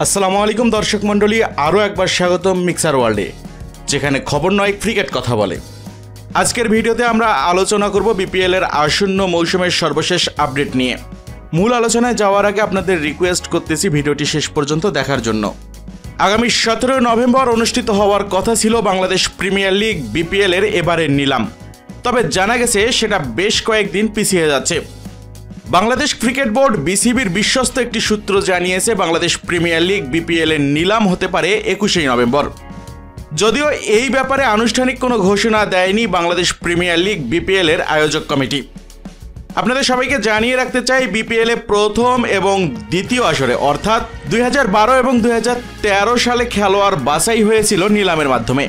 আসসালামু আলাইকুম দর্শক মণ্ডলী, আরও একবার স্বাগতম মিক্সার ওয়ার্ল্ডে, যেখানে খবর নয় ক্রিকেট কথা বলে। আজকের ভিডিওতে আমরা আলোচনা করব বিপিএলের আসন্ন মৌসুমের সর্বশেষ আপডেট নিয়ে। মূল আলোচনায় যাওয়ার আগে আপনাদের রিকোয়েস্ট করতেছি ভিডিওটি শেষ পর্যন্ত দেখার জন্য। আগামী 17 নভেম্বর অনুষ্ঠিত হওয়ার কথা ছিল বাংলাদেশ প্রিমিয়ার লিগ বিপিএলের এবারের নিলাম, তবে জানা গেছে সেটা বেশ কয়েকদিন পিছিয়ে যাচ্ছে। বাংলাদেশ ক্রিকেট বোর্ড বিসিবির বিশ্বস্ত একটি সূত্র জানিয়েছে বাংলাদেশ প্রিমিয়ার লিগ বিপিএল এর নিলাম হতে পারে 21 নভেম্বর। যদিও এই ব্যাপারে আনুষ্ঠানিক কোনো ঘোষণা দেয়নি বাংলাদেশ প্রিমিয়ার লিগ বিপিএল এর আয়োজক কমিটি। আপনাদের সবাইকে জানিয়ে রাখতে চাই, বিপিএল এ প্রথম এবং দ্বিতীয় আসরে অর্থাৎ 2012 এবং 2013 সালে খেলোয়াড় বাছাই হয়েছিল নিলামের মাধ্যমে।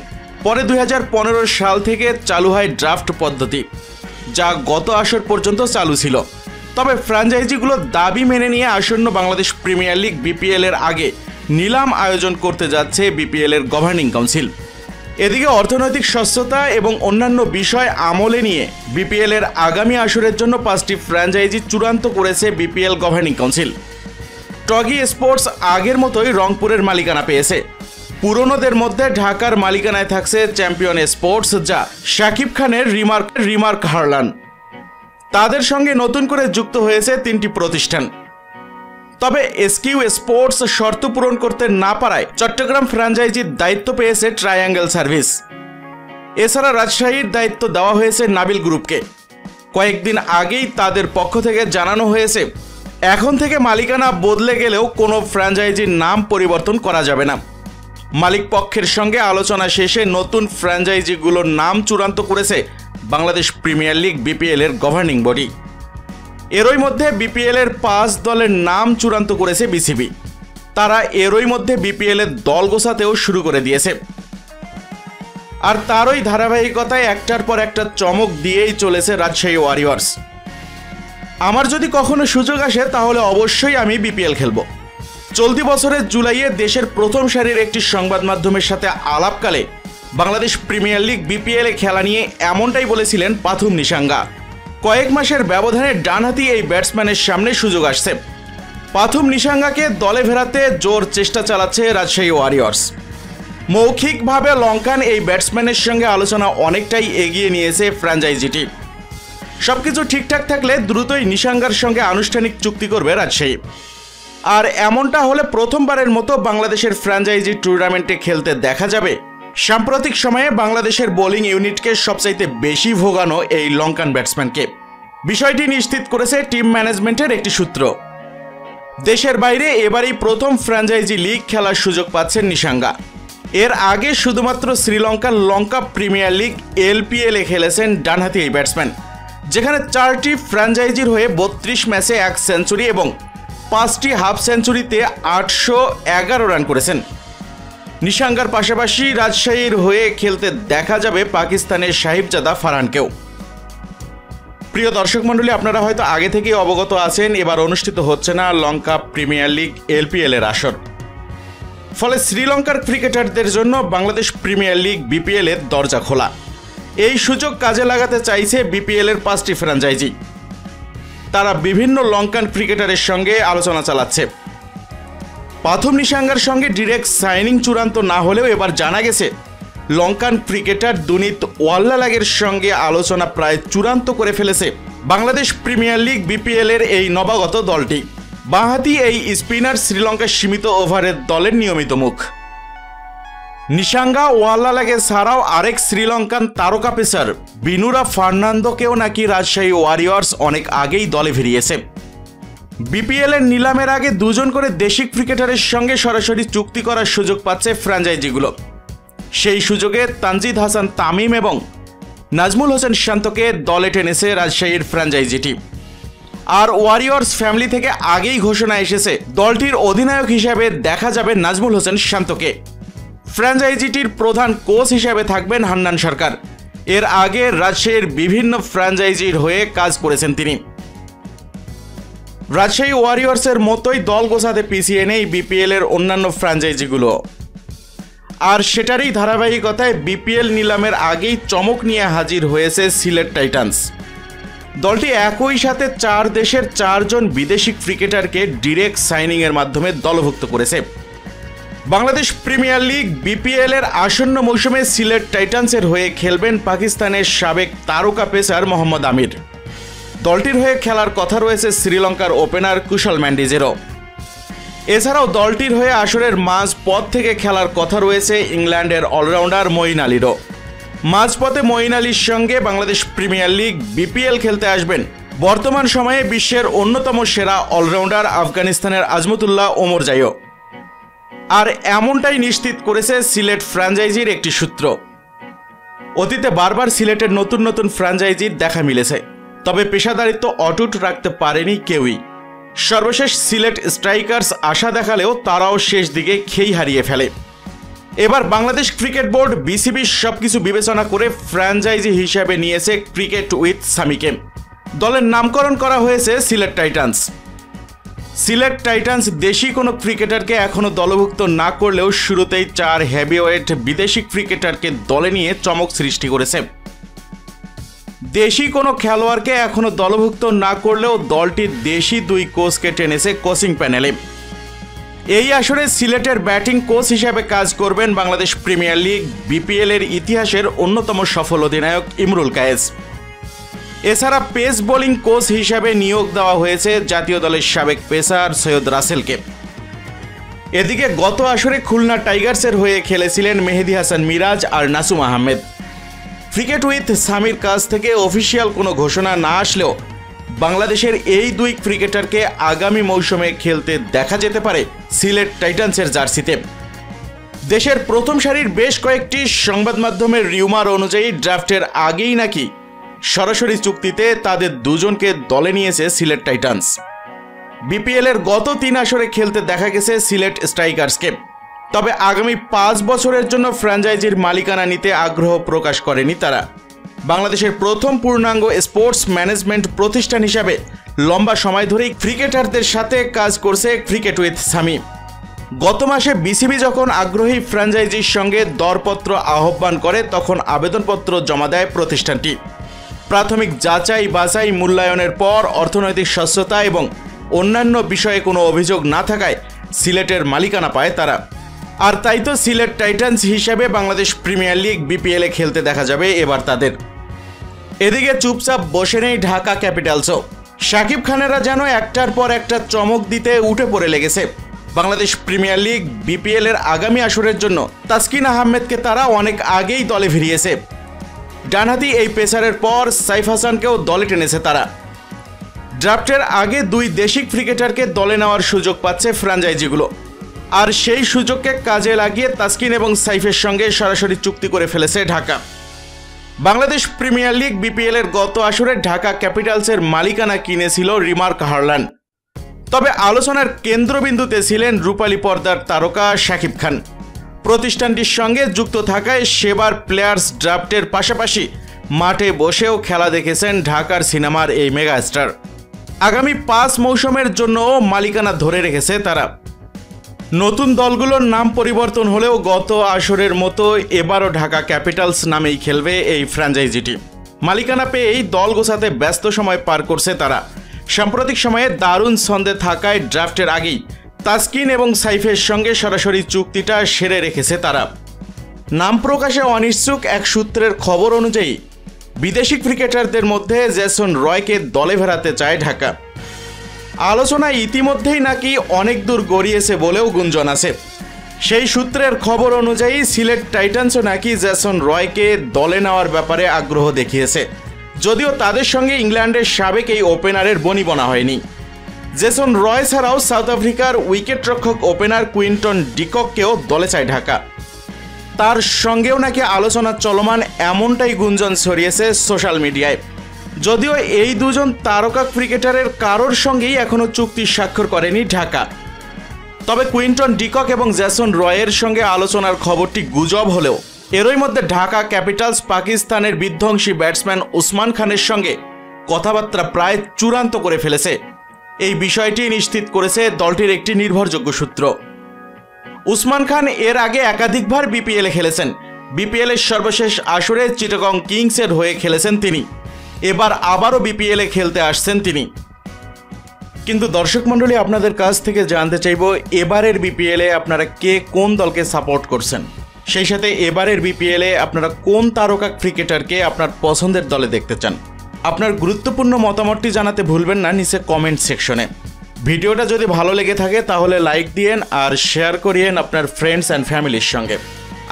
পরে 2015 সাল থেকে চালু হয় ড্রাফট পদ্ধতি, যা গত আসর পর্যন্ত চালু ছিল। তবে ফ্র্যাঞ্চাইজিগুলো দাবি মেনে নিয়ে আসন্ন বাংলাদেশ প্রিমিয়ার লিগ বিপিএল এর আগে নিলাম আয়োজন করতে যাচ্ছে বিপিএল এর গভর্নিং কাউন্সিল। এদিকে অর্থনৈতিক স্বচ্ছতা এবং অন্যান্য বিষয় আমলে নিয়ে বিপিএল এর আগামী আসরের জন্য 5টি ফ্র্যাঞ্চাইজি চূড়ান্ত করেছে BPL governing council. Toggi sports আগের মতোই রংপুরের মালিকানা পেয়েছে। পুরনোদের মধ্যে ঢাকার মালিকানায় থাকছে চ্যাম্পিয়ন স্পোর্টস, যা শাকিব খানের রিমার্ক হারলান। তাদের সঙ্গে নতুন করে যুক্ত হয়েছে 3টি প্রতিষ্ঠান। তবে এসকিউ স্পোর্টস শর্ত পূরণ করতে না পারায় চট্টগ্রাম ফ্র্যাঞ্চাইজির দায়িত্ব পেয়েছে ট্রায়াঙ্গেল সার্ভিস। এছাড়া রাজশাহীর দায়িত্ব দেওয়া হয়েছে নাবিল গ্রুপকে। কয়েকদিন আগেই তাদের পক্ষ থেকে জানানো হয়েছে এখন থেকে মালিকানা বদলে গেলেও কোনো ফ্র্যাঞ্চাইজির নাম পরিবর্তন করা যাবে না। মালিক পক্ষের সঙ্গে আলোচনা শেষে নতুন ফ্র্যাঞ্চাইজিগুলোর নাম চূড়ান্ত করেছে বাংলাদেশ প্রিমিয়ার লিগ বিপিএল এর গভর্নিং বডি। এরই মধ্যে বিপিএল এর 5 দলের নাম চূড়ান্ত করেছে বিসিবি। তারা এরই মধ্যে বিপিএল এর দল গোছাতেও শুরু করে দিয়েছে। আর তারই ধারাবাহিকতায় একটার পর একটা চমক দিয়েই চলেছে রাজশাহী ওয়ারিয়র্স। আমার যদি কখনো সুযোগ আসে তাহলে অবশ্যই আমি বিপিএল খেলব। চলতি বছরের জুলাইয়ে দেশের প্রথম সারির একটি সংবাদ মাধ্যমের সাথে আলাপকালে বাংলাদেশ প্রিমিয়ার লিগ বিপিএল এ খেলা নিয়ে এমনটাই বলেছিলেন পাথুম নিশাঙ্গা। কয়েক মাসের ব্যবধানে ডানহাতি এই ব্যাটসম্যানের সামনে সুযোগ আসছে। পাথুম নিশাঙ্গাকে দলে ফেরাতে জোর চেষ্টা চালাচ্ছে রাজশাহী ওয়ারিয়র্স। মৌখিকভাবে লঙ্কান এই ব্যাটসম্যানের সঙ্গে আলোচনা অনেকটাই এগিয়ে নিয়েছে ফ্র্যাঞ্চাইজিটি। সবকিছু ঠিকঠাক থাকলে দ্রুতই নিশাঙ্গার সঙ্গে আনুষ্ঠানিক চুক্তি করবে রাজশাহী। আর এমনটা হলে প্রথমবারের মতো বাংলাদেশের ফ্র্যাঞ্চাইজি টুর্নামেন্টে খেলতে দেখা যাবে সাম্প্রতিক সময়ে বাংলাদেশের বোলিং ইউনিটকে সবচাইতে বেশি ভোগানো এই লঙ্কান ব্যাটসম্যানকে। বিষয়টি নিশ্চিত করেছে টিম ম্যানেজমেন্টের একটি সূত্র। দেশের বাইরে এবারই প্রথম ফ্র্যাঞ্চাইজি লিগ খেলার সুযোগ পাচ্ছেন নিশাঙ্গা। এর আগে শুধুমাত্র শ্রীলঙ্কার লঙ্কা প্রিমিয়ার লিগ এলপিএল এ খেলেছেন ডানহাতি এই ব্যাটসম্যান, যেখানে 4টি ফ্র্যাঞ্চাইজির হয়ে 32 ম্যাচে 1 সেঞ্চুরি এবং 5টি হাফ সেঞ্চুরিতে 811 রান করেছেন। নিশাঙ্গার পাশাপাশি রাজশাহীর হয়ে খেলতে দেখা যাবে পাকিস্তানের সাহিবজাদা ফারহানকেও। প্রিয় দর্শক মণ্ডলী, আপনারা হয়তো আগে থেকেই অবগত আছেন এবার অনুষ্ঠিত হচ্ছে না লঙ্কা প্রিমিয়ার লিগ এলপিএল এর আসর। ফলে শ্রীলঙ্কার ক্রিকেটারদের জন্য বাংলাদেশ প্রিমিয়ার লিগ বিপিএল এর দরজা খোলা। এই সুযোগ কাজে লাগাতে চাইছে বিপিএল এর 5টি ফ্র্যাঞ্চাইজি। তারা বিভিন্ন লঙ্কান ক্রিকেটারের সঙ্গে আলোচনা চালাচ্ছে। পাথুম নিশাঙ্গার সঙ্গে ডিরেক্ট সাইনিং চূড়ান্ত না হলেও এবার জানা গেছে লঙ্কান ক্রিকেটার দুনিত ওয়াল্লালাগের সঙ্গে আলোচনা প্রায় চূড়ান্ত করে ফেলেছে বাংলাদেশ প্রিমিয়ার লিগ বিপিএল এর এই নবাগত দলটি। বাঁহাতি এই স্পিনার শ্রীলঙ্কার সীমিত ওভারের দলের নিয়মিত মুখ। নিশাঙ্গা ওয়াল্লালাগে ছাড়াও আরেক শ্রীলঙ্কান তারকা পেসার বিনুরা ফার্নান্দোকেও নাকি রাজশাহী ওয়ারিয়র্স অনেক আগেই দলে ফিরিয়েছে। বিপিএল এর নিলামের আগে 2 জন করে দেশি ক্রিকেটারের সঙ্গে সরাসরি চুক্তি করার সুযোগ পাচ্ছে ফ্র্যাঞ্চাইজিগুলো। সেই সুযোগে তানজিদ হাসান তামিম এবং নাজমুল হোসেন শান্তকে দলে টেনেছে রাজশাহীর ফ্র্যাঞ্চাইজিটি। আর ওয়ারিয়র্স ফ্যামিলি থেকে আগেই ঘোষণা এসেছে দলটির অধিনায়ক হিসেবে দেখা যাবে নাজমুল হোসেন শান্তকে। ফ্র্যাঞ্চাইজিটির প্রধান কোচ হিসেবে থাকবেন হান্নান সরকার। এর আগে রাজশাহীর বিভিন্ন ফ্র্যাঞ্চাইজির হয়ে কাজ করেছেন তিনি। রাজশাহী ওয়ারিয়র্সের মতোই দল গোছাতে পিছিয়ে নেই বিপিএল এর অন্যান্য ফ্র্যাঞ্চাইজিগুলো। আর সেটারই ধারাবাহিকতায় বিপিএল নিলামের আগেই চমক নিয়ে হাজির হয়েছে সিলেট টাইটান্স। দলটি একই সাথে 4 দেশের 4 জন বিদেশি ক্রিকেটারকে ডিরেক্ট সাইনিংয়ের মাধ্যমে দলভুক্ত করেছে। বাংলাদেশ প্রিমিয়ার লিগ বিপিএল এর আসন্ন মৌসুমে সিলেট টাইটান্সের হয়ে খেলবেন পাকিস্তানের সাবেক তারকা পেসার মোহাম্মদ আমির। দলটির হয়ে খেলার কথা রয়েছে শ্রীলঙ্কার ওপেনার কুশল ম্যান্ডিজেরও। এছাড়াও দলটির হয়ে আসরের মাঝপথ থেকে খেলার কথা রয়েছে ইংল্যান্ডের অলরাউন্ডার মঈন আলীরও। মাঝপথে মঈন আলীর সঙ্গে বাংলাদেশ প্রিমিয়ার লিগ বিপিএল খেলতে আসবেন বর্তমান সময়ে বিশ্বের অন্যতম সেরা অলরাউন্ডার আফগানিস্তানের আজমতুল্লাহ ওমরজাইও। আর এমনটাই নিশ্চিত করেছে সিলেট ফ্র্যাঞ্চাইজির একটি সূত্র। অতীতে বারবার সিলেটের নতুন নতুন ফ্র্যাঞ্চাইজির দেখা মিলেছে, তবে পেশাদারিত্ব অটুট রাখতে পারেনি কেউই। সর্বশেষ সিলেট স্ট্রাইকার্স আশা দেখালেও তারাও শেষ দিকে খেই হারিয়ে ফেলে। এবার বাংলাদেশ ক্রিকেট বোর্ড বিসিবি সবকিছু বিবেচনা করে ফ্র্যাঞ্চাইজি হিসেবে নিয়েছে ক্রিকেট উইথ সামিকে। দলের নামকরণ করা হয়েছে সিলেট টাইটান্স। সিলেট টাইটান্স দেশি কোনো ক্রিকেটারকে এখনও দলভুক্ত না করলেও শুরুতেই 4 হেভিওয়েট বিদেশি ক্রিকেটারকে দলে নিয়ে চমক সৃষ্টি করেছে। দেশি কোনো খেলোয়াড়কে এখনও দলভুক্ত না করলেও দলটি দেশি 2 কোচকে টেনেছে কোচিং প্যানেলে। এই আসরে সিলেটের ব্যাটিং কোচ হিসেবে কাজ করবেন বাংলাদেশ প্রিমিয়ার লিগ বিপিএল এর ইতিহাসের অন্যতম সফল অধিনায়ক ইমরুল কায়েস। এছাড়া পেস বোলিং কোচ হিসেবে নিয়োগ দেওয়া হয়েছে জাতীয় দলের সাবেক পেসার সৈয়দ রাসেলকে। এদিকে গত আসরে খুলনা টাইগার্সের হয়ে খেলেছিলেন মেহেদী হাসান মিরাজ আর নাসুম আহমেদ। ক্রিকেট উইথ সামির কাছ থেকে অফিসিয়াল কোনো ঘোষণা না আসলেও বাংলাদেশের এই 2 ক্রিকেটারকে আগামী মৌসুমে খেলতে দেখা যেতে পারে সিলেট টাইটান্সের জার্সিতে। দেশের প্রথম সারির বেশ কয়েকটি সংবাদ মাধ্যমের রিউমার অনুযায়ী ড্রাফটের আগেই নাকি সরাসরি চুক্তিতে তাদের দুজনকে দলে নিয়েছে সিলেট টাইটান্স। বিপিএল এর গত 3 আসরে খেলতে দেখা গেছে সিলেট স্ট্রাইকার্সকে, তবে আগামী 5 বছরের জন্য ফ্র্যাঞ্চাইজির মালিকানা নিতে আগ্রহ প্রকাশ করেনি তারা। বাংলাদেশের প্রথম পূর্ণাঙ্গ স্পোর্টস ম্যানেজমেন্ট প্রতিষ্ঠান হিসাবে লম্বা সময় ধরেই ক্রিকেটারদের সাথে কাজ করছে ক্রিকেট উইথ সামি। গত মাসে বিসিবি যখন আগ্রহী ফ্র্যাঞ্চাইজির সঙ্গে দরপত্র আহ্বান করে তখন আবেদনপত্র জমা দেয় প্রতিষ্ঠানটি। প্রাথমিক যাচাই বাছাই মূল্যায়নের পর অর্থনৈতিক স্বচ্ছতা এবং অন্যান্য বিষয়ে কোনো অভিযোগ না থাকায় সিলেটের মালিকানা পায় তারা। আর তাই তো সিলেট টাইটান্স হিসেবে বাংলাদেশ প্রিমিয়ার লিগ বিপিএলে খেলতে দেখা যাবে এবার তাদের। এদিকে চুপচাপ বসে নেই ঢাকা ক্যাপিটালসও। শাকিব খানেরা যেন একটার পর একটা চমক দিতে উঠে পড়ে লেগেছে। বাংলাদেশ প্রিমিয়ার লিগ বিপিএল এর আগামী আসরের জন্য তাসকিন আহমেদকে তারা অনেক আগেই দলে ভিড়িয়েছে। ডানহাতি এই পেসারের পর সাইফ হাসানকেও দলে টেনেছে তারা। ড্রাফটের আগে 2 দেশি ক্রিকেটারকে দলে নেওয়ার সুযোগ পাচ্ছে ফ্র্যাঞ্চাইজিগুলো, আর সেই সুযোগকে কাজে লাগিয়ে তাসকিন এবং সাইফের সঙ্গে সরাসরি চুক্তি করে ফেলেছে Dhaka. Bangladesh premier league BPL এর গত আসরে ঢাকা ক্যাপিটালসের মালিকানা কিনেছিল রিমার্ক হারল্যান্ড। তবে আলোচনার কেন্দ্রবিন্দুতে ছিলেন রূপালী পর্দার তারকা শাকিব খান। প্রতিষ্ঠানটির সঙ্গে যুক্ত থাকায় সেবার প্লেয়ার্স ড্রাফটের পাশাপাশি মাঠে বসেও খেলা দেখেছেন ঢাকার সিনেমার এই মেগাস্টার। আগামী 5 মৌসুমের জন্যও মালিকানা ধরে রেখেছে তারা। নতুন দলগুলোর নাম পরিবর্তন হলেও গত আসরের মতো এবারও ঢাকা ক্যাপিটালস নামেই খেলবে এই ফ্র্যাঞ্চাইজিটি। মালিকানা পেয়েই দল গোছাতে ব্যস্ত সময় পার করছে তারা। সাম্প্রতিক সময়ে দারুণ ছন্দে থাকায় ড্রাফটের আগেই তাসকিন এবং সাইফের সঙ্গে সরাসরি চুক্তিটা সেরে রেখেছে তারা। নাম প্রকাশে অনিচ্ছুক এক সূত্রের খবর অনুযায়ী বিদেশি ক্রিকেটারদের মধ্যে জেসন রয়কে দলে ফেরাতে চায় ঢাকা। আলোচনা ইতিমধ্যেই নাকি অনেক দূর গড়িয়েছে বলেও গুঞ্জন আছে। সেই সূত্রের খবর অনুযায়ী সিলেট টাইটান্সও নাকি জেসন রয়কে দলে নেওয়ার ব্যাপারে আগ্রহ দেখিয়েছে, যদিও তাদের সঙ্গে ইংল্যান্ডের সাবেক এই ওপেনারের বনিবনা হয়নি। জেসন রয় ছাড়াও সাউথ আফ্রিকার উইকেটরক্ষক ওপেনার কুইন্টন ডিকককেও দলে চায় ঢাকা। তার সঙ্গেও নাকি আলোচনা চলমান এমনটাই গুঞ্জন ছড়িয়েছে সোশ্যাল মিডিয়ায়। যদিও এই দুজন তারকা ক্রিকেটারের কারোর সঙ্গেই এখনও চুক্তি স্বাক্ষর করেনি ঢাকা। তবে কুইন্টন ডিকক এবং জেসন রয়ের সঙ্গে আলোচনার খবরটি গুজব হলেও এরই মধ্যে ঢাকা ক্যাপিটালস পাকিস্তানের বিধ্বংসী ব্যাটসম্যান উসমান খানের সঙ্গে কথাবার্তা প্রায় চূড়ান্ত করে ফেলেছে। এই বিষয়টি নিশ্চিত করেছে দলটির একটি নির্ভরযোগ্য সূত্র। উসমান খান এর আগে একাধিকবার বিপিএলে খেলেছেন। বিপিএলের সর্বশেষ আসরে চিটাগং কিংসের হয়ে খেলেছেন তিনি। এবার আবারও বিপিএলে খেলতে আসছেন তিনি। কিন্তু দর্শক মণ্ডলী, আপনাদের কাছ থেকে জানতে চাইবো এবারের বিপিএলে আপনারা কে কোন দলকে সাপোর্ট করছেন, সেই সাথে এবারের বিপিএলে আপনারা কোন তারকা ক্রিকেটারকে আপনার পছন্দের দলে দেখতে চান। আপনার গুরুত্বপূর্ণ মতামতটি জানাতে ভুলবেন না নিচে কমেন্ট সেকশনে। ভিডিওটা যদি ভালো লেগে থাকে তাহলে লাইক দিয়েন আর শেয়ার করিয়েন আপনার ফ্রেন্ডস অ্যান্ড ফ্যামিলির সঙ্গে।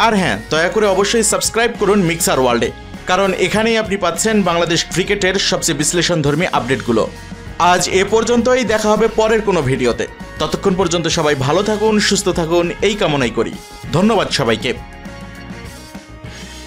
আর হ্যাঁ, দয়া করে অবশ্যই সাবস্ক্রাইব করুন মিক্সার ওয়ার্ল্ডে, কারণ এখানেই আপনি পাচ্ছেন বাংলাদেশ ক্রিকেটের সবচেয়ে বিশ্লেষণধর্মী আপডেটগুলো। আজ এ পর্যন্তই, দেখা হবে পরের কোনো ভিডিওতে। ততক্ষণ পর্যন্ত সবাই ভালো থাকুন, সুস্থ থাকুন, এই কামনাই করি। ধন্যবাদ সবাইকে।